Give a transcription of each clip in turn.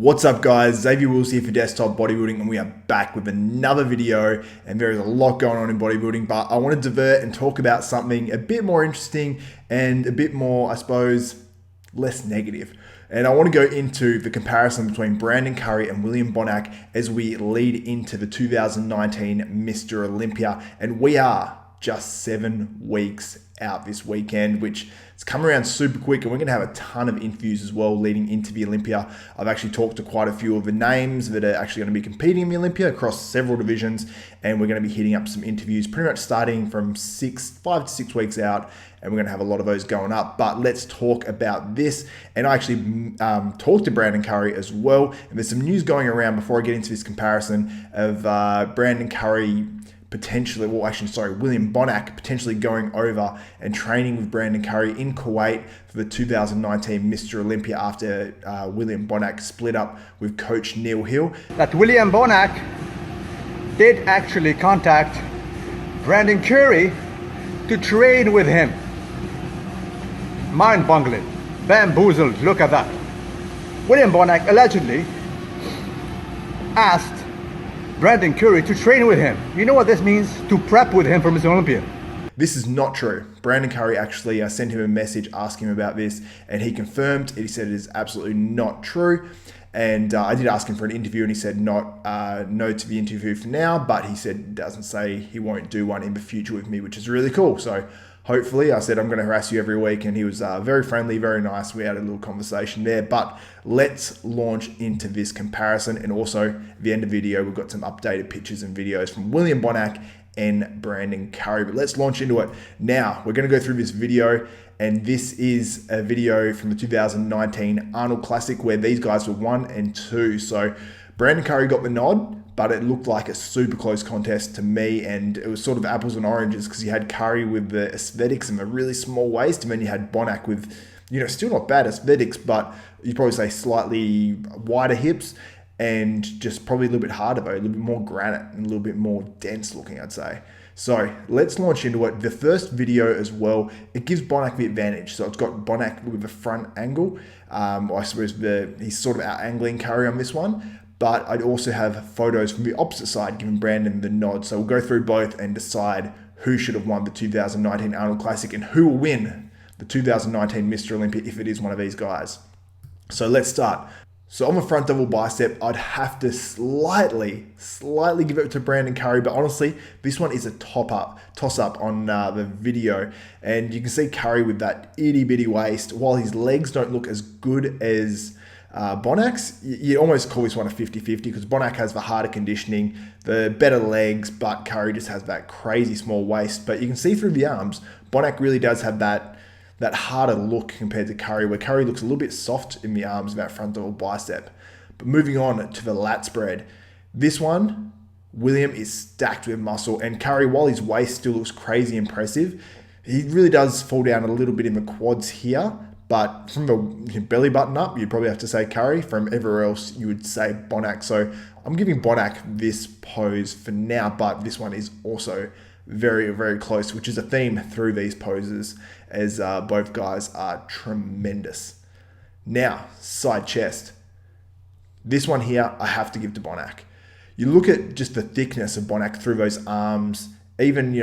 What's up guys, Xavier Wills here for Desktop Bodybuilding, and we are back with another video. And there is a lot going on in bodybuilding, but I want to divert and talk about something a bit more interesting and a bit more, I suppose, less negative. And I want to go into the comparison between Brandon Curry and William Bonac as we lead into the 2019 Mr. Olympia. And we are just 7 weeks out this weekend, which it's come around super quick, and we're going to have a ton of interviews as well leading into the Olympia. I've actually talked to quite a few of the names that are actually going to be competing in the Olympia across several divisions, and we're going to be hitting up some interviews pretty much starting from 5 to 6 weeks out, and we're going to have a lot of those going up. But let's talk about this. And I actually talked to Brandon Curry as well, and there's some news going around before I get into this comparison of Brandon Curry potentially, William Bonac potentially going over and training with Brandon Curry in Kuwait for the 2019 Mr. Olympia after William Bonac split up with coach Neil Hill. That William Bonac did actually contact Brandon Curry to train with him. Mind-boggling, bamboozled, look at that. William Bonac allegedly asked Brandon Curry to train with him. You know what this means? To prep with him for Mr. Olympia. This is not true. Brandon Curry actually sent him a message asking him about this, and he confirmed. He said it is absolutely not true. And I did ask him for an interview, and he said no to the interview for now, but he said doesn't say he won't do one in the future with me, which is really cool. So hopefully, I said I'm going to harass you every week, and he was very friendly, very nice. We had a little conversation there, but let's launch into this comparison. And also, at the end of the video, we've got some updated pictures and videos from William Bonac and Brandon Curry. But let's launch into it. Now, we're going to go through this video, and this is a video from the 2019 Arnold Classic where these guys were 1 and 2. So Brandon Curry got the nod, but it looked like a super close contest to me, and it was sort of apples and oranges because you had Curry with the aesthetics and the really small waist, and then you had Bonac with, still not bad aesthetics, but you'd probably say slightly wider hips and just probably a little bit harder though, a little bit more granite and a little bit more dense looking, I'd say. So let's launch into it. The first video as well, it gives Bonac the advantage. So it's got Bonac with the front angle. I suppose he's sort of out angling Curry on this one. But I'd also have photos from the opposite side giving Brandon the nod. So we'll go through both and decide who should have won the 2019 Arnold Classic and who will win the 2019 Mr. Olympia if it is one of these guys. So let's start. So on the front double bicep, I'd have to slightly give it to Brandon Curry, but honestly, this one is a toss-up on the video. And you can see Curry with that itty-bitty waist, while his legs don't look as good as Bonac's. You almost call this one a 50-50 because Bonac has the harder conditioning, the better legs, but Curry just has that crazy small waist. But you can see through the arms, Bonac really does have that harder look compared to Curry, where Curry looks a little bit soft in the arms of that front double bicep. But moving on to the lat spread, this one, William is stacked with muscle, and Curry, while his waist still looks crazy impressive, he really does fall down a little bit in the quads here. But from the belly button up, you'd probably have to say Curry. From everywhere else, you would say Bonac. So I'm giving Bonac this pose for now, but this one is also very, very close, which is a theme through these poses, as both guys are tremendous. Now, side chest. This one here, I have to give to Bonac. You look at just the thickness of Bonac through those arms. Even,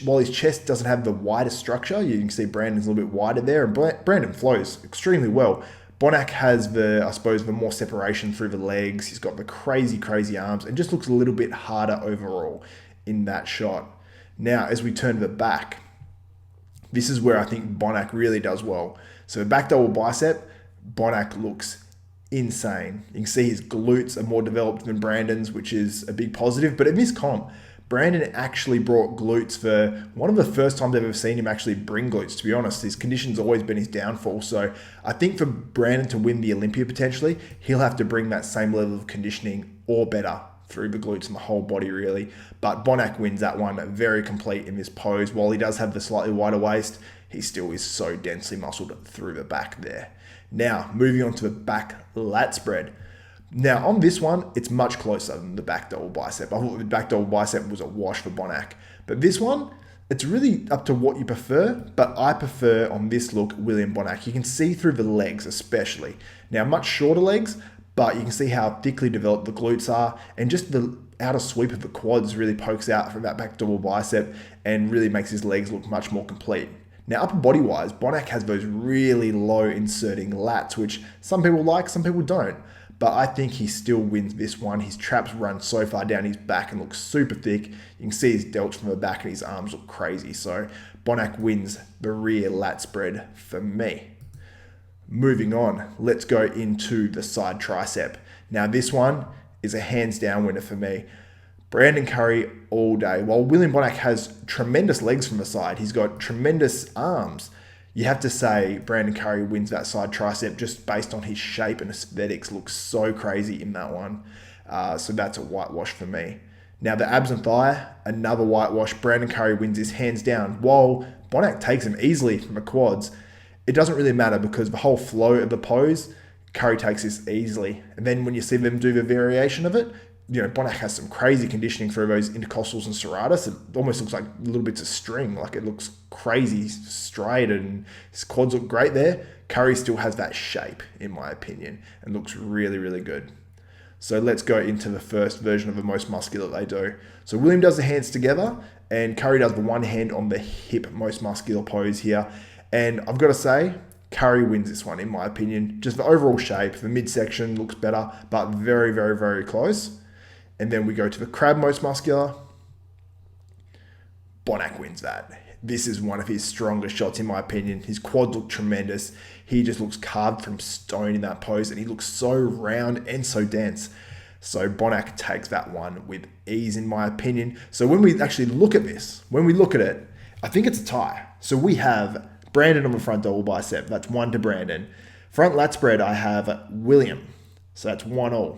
while his chest doesn't have the widest structure, you can see Brandon's a little bit wider there, and Brandon flows extremely well. Bonac has the more separation through the legs. He's got the crazy arms, and just looks a little bit harder overall in that shot. Now, as we turn to the back, this is where I think Bonac really does well. So the back double bicep, Bonac looks insane. You can see his glutes are more developed than Brandon's, which is a big positive. But in this comp, Brandon actually brought glutes for one of the first times I've ever seen him actually bring glutes, to be honest. His condition's always been his downfall. So I think for Brandon to win the Olympia potentially, he'll have to bring that same level of conditioning or better through the glutes and the whole body really. But Bonac wins that one, very complete in this pose. While he does have the slightly wider waist, he still is so densely muscled through the back there. Now, moving on to the back lat spread. Now, on this one, it's much closer than the back double bicep. I thought the back double bicep was a wash for Bonac. But this one, it's really up to what you prefer, but I prefer on this look William Bonac. You can see through the legs especially. Now, much shorter legs, but you can see how thickly developed the glutes are, and just the outer sweep of the quads really pokes out from that back double bicep and really makes his legs look much more complete. Now, upper body wise, Bonac has those really low inserting lats, which some people like, some people don't. But I think he still wins this one. His traps run so far down his back and look super thick. You can see his delts from the back and his arms look crazy. So Bonac wins the rear lat spread for me. Moving on, let's go into the side tricep. Now this one is a hands down winner for me. Brandon Curry all day. While William Bonac has tremendous legs from the side, he's got tremendous arms. You have to say Brandon Curry wins that side tricep just based on his shape and aesthetics. Looks so crazy in that one. So that's a whitewash for me. Now the abs and thigh, another whitewash. Brandon Curry wins this hands down. While Bonac takes him easily from the quads, it doesn't really matter because the whole flow of the pose, Curry takes this easily. And then when you see them do the variation of it, you know, Bonac has some crazy conditioning through those intercostals and serratus. It almost looks like little bits of string. Like it looks crazy straight and his quads look great there. Curry still has that shape, in my opinion, and looks really, really good. So let's go into the first version of the most muscular they do. So William does the hands together and Curry does the one hand on the hip most muscular pose here. And I've got to say, Curry wins this one, in my opinion. Just the overall shape, the midsection looks better, but very, very, very close. And then we go to the crab most muscular. Bonac wins that. This is one of his strongest shots, in my opinion. His quads look tremendous. He just looks carved from stone in that pose, and he looks so round and so dense. So Bonac takes that one with ease, in my opinion. So when we actually look at this, when we look at it, I think it's a tie. So we have Brandon on the front double bicep. That's 1 to Brandon. Front lat spread, I have William. So that's 1-1.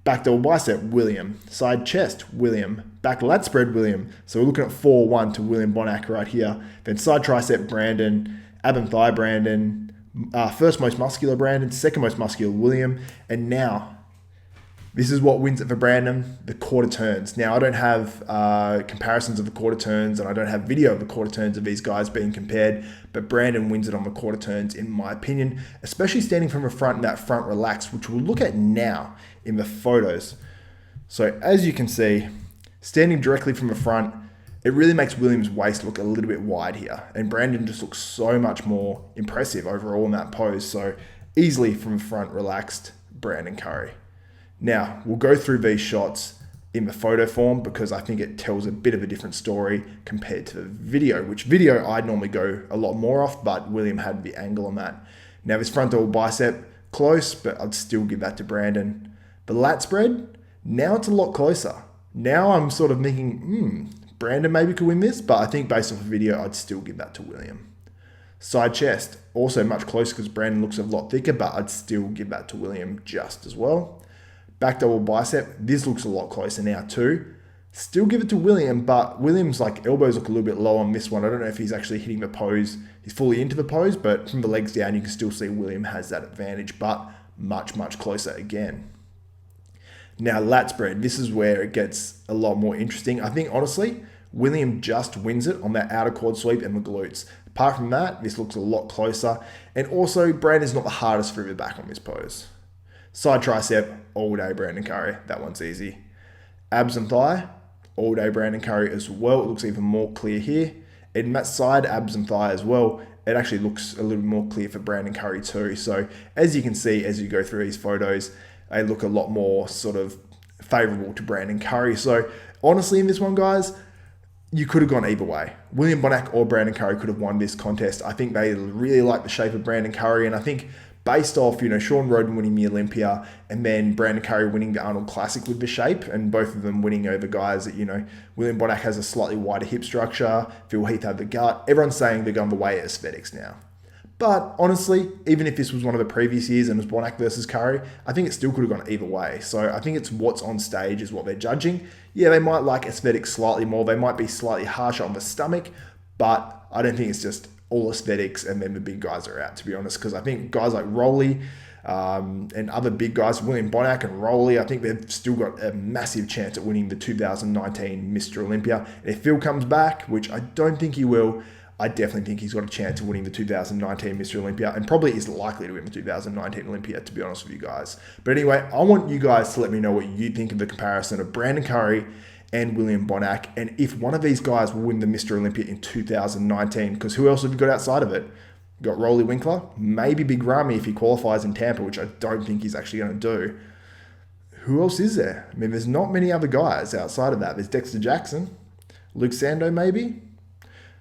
Back double bicep, William. Side chest, William. Back lat spread, William. So we're looking at 4-1 to William Bonac right here. Then side tricep, Brandon. Ab and thigh, Brandon. First most muscular, Brandon. Second most muscular, William. And now, this is what wins it for Brandon, the quarter turns. Now, I don't have comparisons of the quarter turns, and I don't have video of the quarter turns of these guys being compared, but Brandon wins it on the quarter turns, in my opinion, especially standing from the front in that front relax, which we'll look at now in the photos. So as you can see, standing directly from the front, it really makes William's waist look a little bit wide here, and Brandon just looks so much more impressive overall in that pose. So easily from the front relaxed, Brandon Curry. Now, we'll go through these shots in the photo form because I think it tells a bit of a different story compared to the video, which video I'd normally go a lot more off, but William had the angle on that. Now, this front double bicep, close, but I'd still give that to Brandon. The lat spread, now it's a lot closer. Now I'm sort of thinking, Brandon maybe could win this, but I think based off the video, I'd still give that to William. Side chest, also much closer because Brandon looks a lot thicker, but I'd still give that to William just as well. Back double bicep, this looks a lot closer now too. Still give it to William, but William's like elbows look a little bit low on this one. I don't know if he's actually hitting the pose. He's fully into the pose, but from the legs down, you can still see William has that advantage, but much, much closer again. Now, lat spread, this is where it gets a lot more interesting. I think, honestly, William just wins it on that outer quad sweep and the glutes. Apart from that, this looks a lot closer. And also, Brandon's not the hardest for the back on this pose. Side tricep, all day Brandon Curry. That one's easy. Abs and thigh, all day Brandon Curry as well. It looks even more clear here. And that side abs and thigh as well, it actually looks a little more clear for Brandon Curry too. So as you can see, as you go through these photos, they look a lot more sort of favorable to Brandon Curry. So honestly, in this one, guys, you could have gone either way. William Bonac or Brandon Curry could have won this contest. I think they really like the shape of Brandon Curry, and I think based off, Sean Roden winning the Olympia and then Brandon Curry winning the Arnold Classic with the shape, and both of them winning over guys that, William Bonac has a slightly wider hip structure, Phil Heath had the gut. Everyone's saying they're going the way of aesthetics now. But honestly, even if this was one of the previous years and it was Bonac versus Curry, I think it still could have gone either way. So I think it's what's on stage is what they're judging. Yeah, they might like aesthetics slightly more. They might be slightly harsher on the stomach, but I don't think it's just all aesthetics and then the big guys are out, to be honest, because I think guys like Rowley and other big guys, William Bonac and Rowley, I think they've still got a massive chance at winning the 2019 Mr. Olympia. And if Phil comes back, which I don't think he will, I definitely think he's got a chance of winning the 2019 Mr. Olympia and probably is likely to win the 2019 Olympia, to be honest with you guys. But anyway, I want you guys to let me know what you think of the comparison of Brandon Curry and William Bonac, and if one of these guys will win the Mr. Olympia in 2019, because who else have you got outside of it? You got Rolly Winkler, maybe Big Ramy if he qualifies in Tampa, which I don't think he's actually going to do. Who else is there? I mean, there's not many other guys outside of that. There's Dexter Jackson, Luke Sando maybe.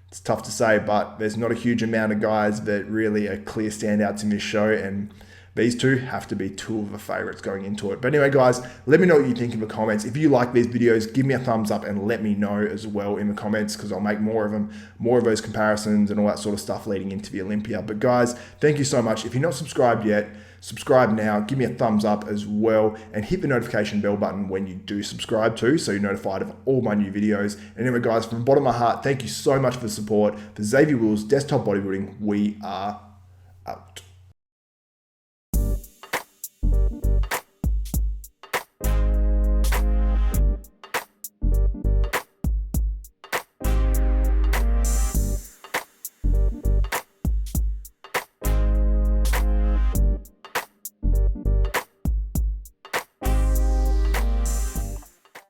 It's tough to say, but there's not a huge amount of guys that really are clear standouts in this show, and these two have to be two of the favorites going into it. But anyway, guys, let me know what you think in the comments. If you like these videos, give me a thumbs up and let me know as well in the comments, because I'll make more of them, more of those comparisons and all that sort of stuff leading into the Olympia. But guys, thank you so much. If you're not subscribed yet, subscribe now. Give me a thumbs up as well, and hit the notification bell button when you do subscribe too, so you're notified of all my new videos. And anyway, guys, from the bottom of my heart, thank you so much for the support. For Xavier Wills, Desktop Bodybuilding, we are out.